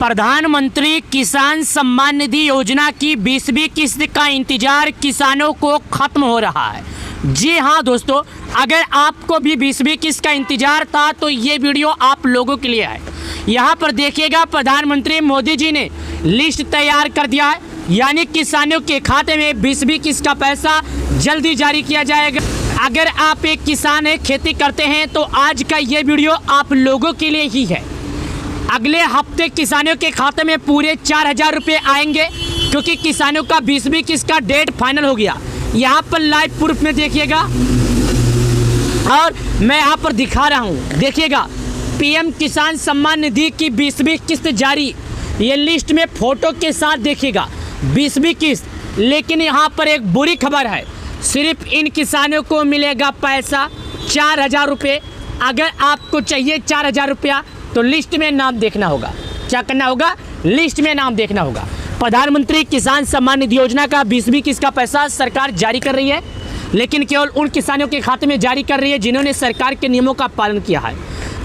प्रधानमंत्री किसान सम्मान निधि योजना की 20वीं किस्त का इंतजार किसानों को खत्म हो रहा है। जी हाँ दोस्तों, अगर आपको भी 20वीं किस्त का इंतजार था तो ये वीडियो आप लोगों के लिए है। यहाँ पर देखिएगा, प्रधानमंत्री मोदी जी ने लिस्ट तैयार कर दिया है, यानी किसानों के खाते में 20वीं किस्त का पैसा जल्दी जारी किया जाएगा। अगर आप एक किसान है, खेती करते हैं, तो आज का ये वीडियो आप लोगों के लिए ही है। अगले हफ्ते किसानों के खाते में पूरे 4,000 रुपये आएंगे, क्योंकि किसानों का 20वीं किस्त का डेट फाइनल हो गया। यहाँ पर लाइव प्रूफ में देखिएगा, और मैं यहाँ पर दिखा रहा हूँ, देखिएगा पीएम किसान सम्मान निधि की 20वीं किस्त जारी। ये लिस्ट में फोटो के साथ देखिएगा 20वीं किस्त। लेकिन यहाँ पर एक बुरी खबर है, सिर्फ इन किसानों को मिलेगा पैसा 4,000 रुपये। अगर आपको चाहिए 4,000 रुपया तो लिस्ट में नाम देखना होगा। क्या करना होगा? लिस्ट में नाम देखना होगा। प्रधानमंत्री किसान सम्मान निधि योजना का 20वीं किस्त का पैसा सरकार जारी कर रही है, लेकिन केवल उन किसानों के खाते में जारी कर रही है जिन्होंने सरकार के नियमों का पालन किया है।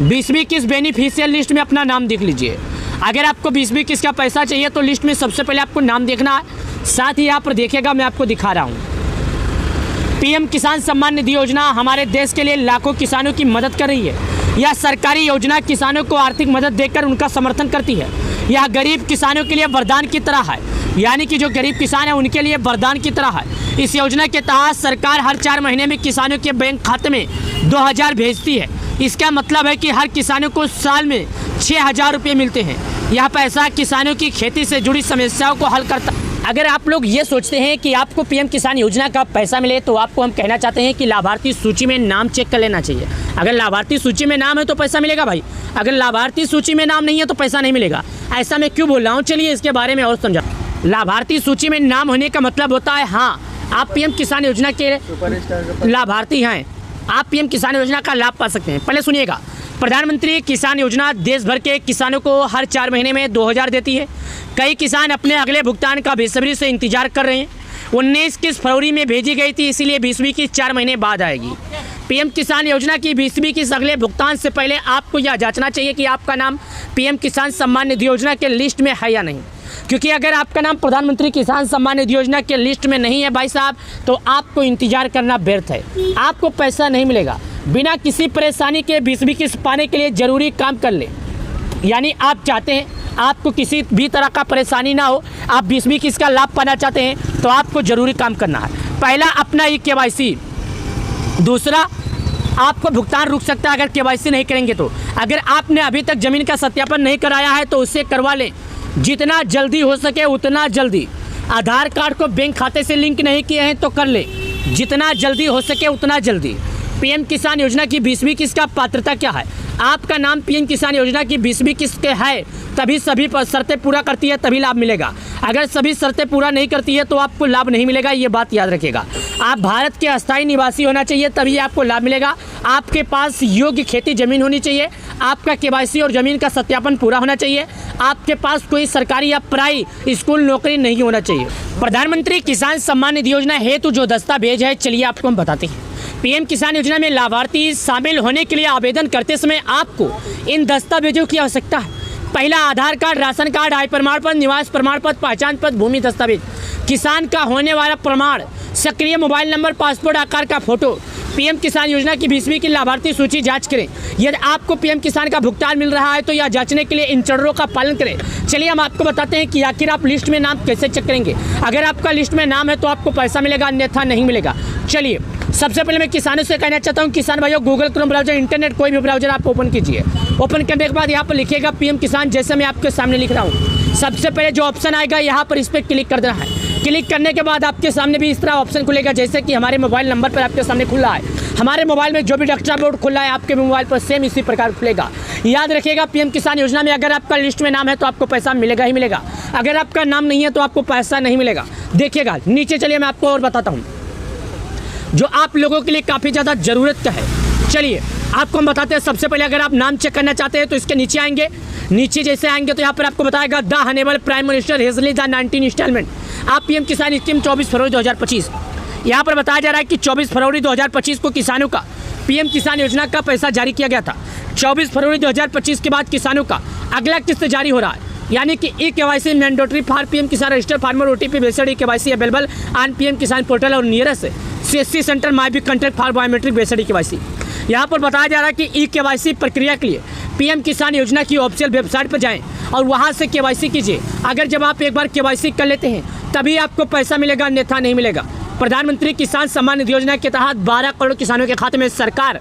20वीं किस्त बेनिफिशियल लिस्ट में अपना नाम देख लीजिए। अगर आपको 20वीं किस्त का पैसा चाहिए तो लिस्ट में सबसे पहले आपको नाम देखना है। साथ ही यहाँ पर देखिएगा, मैं आपको दिखा रहा हूँ, पीएम किसान सम्मान निधि योजना हमारे देश के लिए लाखों किसानों की मदद कर रही है। यह सरकारी योजना किसानों को आर्थिक मदद देकर उनका समर्थन करती है। यह गरीब किसानों के लिए वरदान की तरह है, यानी कि जो गरीब किसान है उनके लिए वरदान की तरह है। इस योजना के तहत सरकार हर 4 महीने में किसानों के बैंक खाते में 2,000 भेजती है। इसका मतलब है कि हर किसानों को साल में 6,000 रुपये मिलते हैं। यह पैसा किसानों की खेती से जुड़ी समस्याओं को हल करता है। अगर आप लोग ये सोचते हैं कि आपको पीएम किसान योजना का पैसा मिले, तो आपको हम कहना चाहते हैं कि लाभार्थी सूची में नाम चेक कर लेना चाहिए। अगर लाभार्थी सूची में नाम है तो पैसा मिलेगा भाई, अगर लाभार्थी सूची में नाम नहीं है तो पैसा नहीं मिलेगा। ऐसा मैं क्यों बोल रहा हूँ, चलिए इसके बारे में और समझा। लाभार्थी सूची में नाम होने का मतलब होता है, हाँ आप पीएम किसान योजना के लाभार्थी हैं, आप पीएम किसान योजना का लाभ पा सकते हैं। पहले सुनिएगा, प्रधानमंत्री किसान योजना देश भर के किसानों को हर 4 महीने में 2,000 देती है। कई किसान अपने अगले भुगतान का बेसब्री से इंतजार कर रहे हैं। 19 किस्त फरवरी में भेजी गई थी, इसीलिए 20वीं किस्त 4 महीने बाद आएगी। पीएम किसान योजना की 20वीं किस्त अगले भुगतान से पहले आपको यह जांचना चाहिए कि आपका नाम पीएम किसान सम्मान निधि योजना के लिस्ट में है या नहीं। क्योंकि अगर आपका नाम प्रधानमंत्री किसान सम्मान निधि योजना के लिस्ट में नहीं है भाई साहब, तो आपको इंतजार करना व्यर्थ है, आपको पैसा नहीं मिलेगा। बिना किसी परेशानी के 20वीं किस्त पाने के लिए ज़रूरी काम कर ले। यानी आप चाहते हैं आपको किसी भी तरह का परेशानी ना हो, आप 20वीं किस्त का लाभ पाना चाहते हैं, तो आपको ज़रूरी काम करना है। पहला, अपना KYC। दूसरा, आपको भुगतान रुक सकता है अगर KYC नहीं करेंगे तो। अगर आपने अभी तक ज़मीन का सत्यापन नहीं कराया है तो उसे करवा लें, जितना जल्दी हो सके उतना जल्दी। आधार कार्ड को बैंक खाते से लिंक नहीं किए हैं तो कर ले, जितना जल्दी हो सके उतना जल्दी। पीएम किसान योजना की 20वीं किस्त का पात्रता क्या है? आपका नाम पीएम किसान योजना की 20वीं किस्त के है, तभी सभी शर्तें पूरा करती है तभी लाभ मिलेगा। अगर सभी शर्तें पूरा नहीं करती है तो आपको लाभ नहीं मिलेगा, ये बात याद रखिएगा। आप भारत के अस्थायी निवासी होना चाहिए, तभी आपको लाभ मिलेगा। आपके पास योग्य खेती ज़मीन होनी चाहिए, आपका KYC और ज़मीन का सत्यापन पूरा होना चाहिए, आपके पास कोई सरकारी या प्राइवेट स्कूल नौकरी नहीं होना चाहिए। प्रधानमंत्री किसान सम्मान निधि योजना हेतु जो दस्तावेज है, चलिए आपको हम बताते हैं। पीएम किसान योजना में लाभार्थी शामिल होने के लिए आवेदन करते समय आपको इन दस्तावेजों की आवश्यकता है। पहला, आधार कार्ड, राशन कार्ड, आय प्रमाण पत्र, निवास प्रमाण पत्र, पहचान पत्र, भूमि दस्तावेज, किसान का होने वाला प्रमाण, सक्रिय मोबाइल नंबर, पासपोर्ट आकार का फोटो। पीएम किसान योजना की 20वीं की लाभार्थी सूची जांच करें। यदि आपको पीएम किसान का भुगतान मिल रहा है तो यह जांचने के लिए इन चरणों का पालन करें। चलिए हम आपको बताते हैं कि आखिर आप लिस्ट में नाम कैसे चेक करेंगे। अगर आपका लिस्ट में नाम है तो आपको पैसा मिलेगा, अन्यथा नहीं मिलेगा। चलिए, सबसे पहले मैं किसानों से कहना चाहता हूं, किसान भाइयों, गूगल क्रोम ब्राउजर, इंटरनेट कोई भी ब्राउजर आप ओपन कीजिए। ओपन करने के बाद यहाँ पर लिखिएगा पीएम किसान, जैसे मैं आपके सामने लिख रहा हूँ। सबसे पहले जो ऑप्शन आएगा यहाँ पर इस पर क्लिक कर देना है। क्लिक करने के बाद आपके सामने भी इस तरह ऑप्शन खुलेगा, जैसे कि हमारे मोबाइल नंबर पर आपके सामने खुला है। हमारे मोबाइल में जो भी डेस्कटॉप बोर्ड खुला है, आपके मोबाइल पर सेम इसी प्रकार खुलेगा। याद रखिएगा, पीएम किसान योजना में अगर आपका लिस्ट में नाम है तो आपको पैसा मिलेगा ही मिलेगा, अगर आपका नाम नहीं है तो आपको पैसा नहीं मिलेगा। देखिएगा नीचे, चलिए मैं आपको और बताता हूँ जो आप लोगों के लिए काफ़ी ज़्यादा ज़रूरत का है। चलिए आपको हम बताते हैं। सबसे पहले अगर आप नाम चेक करना चाहते हैं तो इसके नीचे आएंगे। नीचे जैसे आएंगे तो यहाँ पर आपको बताएगा द हनेबल प्राइम मिनिस्टर हेजली द 19 इंस्टॉलमेंट। आप पीएम किसान स्कीम 24 फरवरी 2025, यहाँ पर बताया जा रहा है कि 24 फरवरी 2025 को किसानों का पीएम किसान योजना का पैसा जारी किया गया था। 24 फरवरी 2025 के बाद किसानों का अगला किस्त जारी हो रहा है। यानी कि e KYC mandatory for PM Kisan register farmer OTP based e KYC available on PM Kisan portal और nearest CSC centre may be contact for biometric based e KYC. यहाँ पर बताया जा रहा है कि ई केवाईसी प्रक्रिया के लिए पीएम किसान योजना की ऑफिशियल वेबसाइट पर जाएं और वहाँ से केवाईसी कीजिए। अगर जब आप एक बार केवाईसी कर लेते हैं तभी आपको पैसा मिलेगा, अन्यथा नहीं मिलेगा। प्रधानमंत्री किसान सम्मान निधि योजना के तहत 12 करोड़ किसानों के खाते में सरकार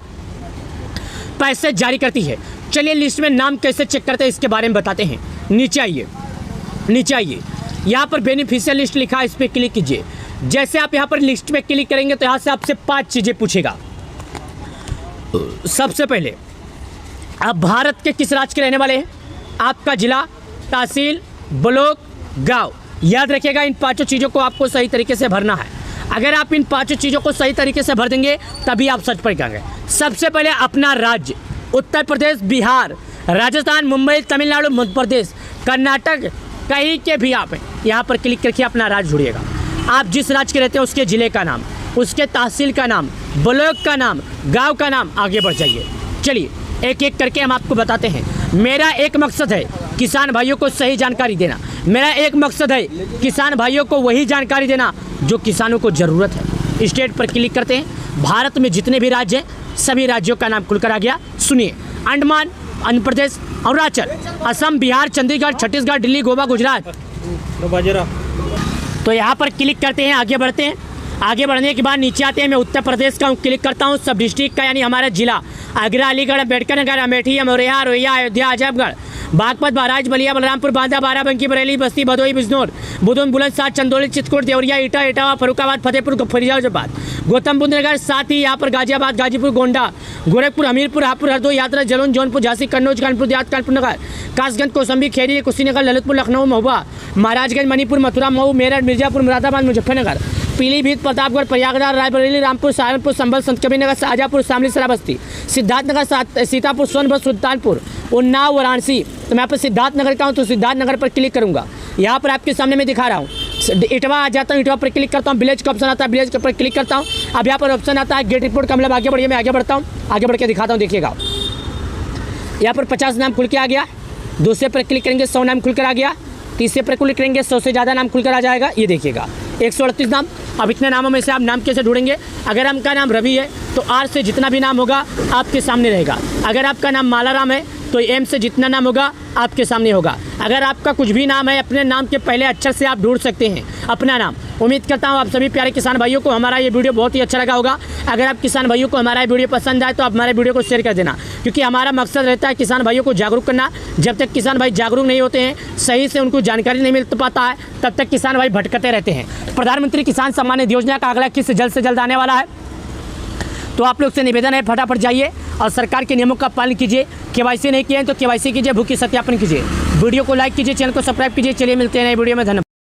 पैसे जारी करती है। चलिए लिस्ट में नाम कैसे चेक करते हैं इसके बारे में बताते हैं। नीचे आइए, यहाँ पर बेनिफिशियल लिस्ट लिखा है, इस पर क्लिक कीजिए। जैसे आप यहाँ पर लिस्ट पे क्लिक करेंगे तो यहाँ से आपसे 5 चीज़ें पूछेगा। सबसे पहले आप भारत के किस राज्य के रहने वाले हैं, आपका जिला, तहसील, ब्लॉक, गांव। याद रखिएगा इन 5 चीज़ों को आपको सही तरीके से भरना है। अगर आप इन 5 चीज़ों को सही तरीके से भर देंगे तभी आप सर्च पर जाएंगे। सबसे पहले अपना राज्य, उत्तर प्रदेश, बिहार, राजस्थान, मुंबई, तमिलनाडु, मध्य प्रदेश, कर्नाटक, कहीं के भी आप हैं, यहाँ पर क्लिक करके अपना राज्य ढूंढिएगा। आप जिस राज्य के रहते हैं उसके ज़िले का नाम, उसके तहसील का नाम, ब्लॉक का नाम, गांव का नाम, आगे बढ़ जाइए। चलिए एक एक करके हम आपको बताते हैं। मेरा एक मकसद है किसान भाइयों को सही जानकारी देना। मेरा एक मकसद है किसान भाइयों को वही जानकारी देना जो किसानों को ज़रूरत है। स्टेट पर क्लिक करते हैं। भारत में जितने भी राज्य हैं सभी राज्यों का नाम खुलकर आ गया। सुनिए, अंडमान, आंध्र प्रदेश, अरुणाचल, असम, बिहार, चंडीगढ़, छत्तीसगढ़, दिल्ली, गोवा, गुजरात। तो यहाँ पर क्लिक करते हैं, आगे बढ़ते हैं। आगे बढ़ने के बाद नीचे आते हैं। मैं उत्तर प्रदेश का हूँ, क्लिक करता हूँ। सब डिस्ट्रिक्ट का यानी हमारा जिला आगरा, अलीगढ़, अम्बेडकर नगर, अमेठी, अमरोहा, रोहिया, अयोध्या, आजमगढ़, बागपत, बहराइच, बलिया, बलरामपुर, बांदा, बाराबंकी, बरेली, बस्ती, भदोही, बिजनौर, बुधन, बुलंदशहर, चंदौली, चित्रकूट, देवरिया, ईटा, इटावा, फरुखाबाद, फतेहपुर, फरीदाबाद, गौतम बुद्ध नगर, साथ ही यहाँ पर गाजियाबाद, गाजीपुर, गोंडा, गोरखपुर, हमीरपुर, हापुड़, हरदोई, यात्रा, जलौन, जौनपुर, झांसी, कन्नौज, कानपुर देहात, कानपुर नगर, कासगंज, कौसंबी, खेरी, कुशीनगर, ललितपुर, लखनऊ, महुआ, महाराजगंज, मणिपुर, मथुरा, मऊ, मेरठ, मिर्जापुर, मुरादाबाद, मुजफ्फरनगर, पीलीभीत, प्रतापगढ़, प्रयागराज, रायबरेली, रामपुर, सहारनपुर, संभल, संतकबीरनगर, शाहजहाँपुर, शामली, सराबस्ती, सिद्धार्थनगर, सीतापुर, सोनभद्र, सुल्तानपुर, उन्नाव, वाराणसी। तो मैं यहाँ पर सिद्धार्थनगर का हूँ तो सिद्धार्थनगर पर क्लिक करूँगा। यहाँ पर आपके सामने मैं दिखा रहा हूँ। इटवा आ जाता हूँ, इटवा पर क्लिक करता हूँ। विलेज का ऑप्शन आता है, विलेज पर क्लिक करता हूँ। अब यहाँ पर ऑप्शन आता है गेट रिपोर्ट का, मतलब आगे बढ़िए। मैं आगे बढ़ता हूँ, आगे बढ़ के दिखाता हूँ। देखिएगा यहाँ पर 50 नाम खुल के आ गया। दूसरे पर क्लिक करेंगे 100 नाम खुलकर आ गया। तीसरे पर क्लिक करेंगे 100 से ज़्यादा नाम खुलकर आ जाएगा। ये देखिएगा 138 नाम। अब इतने नामों में से आप नाम कैसे ढूंढेंगे? अगर आपका नाम रवि है तो आर से जितना भी नाम होगा आपके सामने रहेगा। अगर आपका नाम मालाराम है तो एम से जितना नाम होगा आपके सामने होगा। अगर आपका कुछ भी नाम है, अपने नाम के पहले अक्षर से आप ढूंढ सकते हैं अपना नाम। उम्मीद करता हूँ आप सभी प्यारे किसान भाइयों को हमारा ये वीडियो बहुत ही अच्छा लगा होगा। अगर आप किसान भाइयों को हमारा ये वीडियो पसंद आए तो आप हमारे वीडियो को शेयर कर देना, क्योंकि हमारा मकसद रहता है किसान भाइयों को जागरूक करना। जब तक किसान भाई जागरूक नहीं होते हैं, सही से उनको जानकारी नहीं मिल पाता है, तब तक किसान भाई भटकते रहते हैं। प्रधानमंत्री किसान सम्मान निधि योजना का अगला किस्त जल्द से जल्द आने वाला है, तो आप लोग से निवेदन है फटाफट जाइए और सरकार के नियमों का पालन कीजिए। केवाईसी नहीं किए हैं तो केवाईसी कीजिए, भूखी सत्यापन कीजिए। वीडियो को लाइक कीजिए, चैनल को सब्सक्राइब कीजिए। चलिए मिलते हैं नए वीडियो में। धन्यवाद।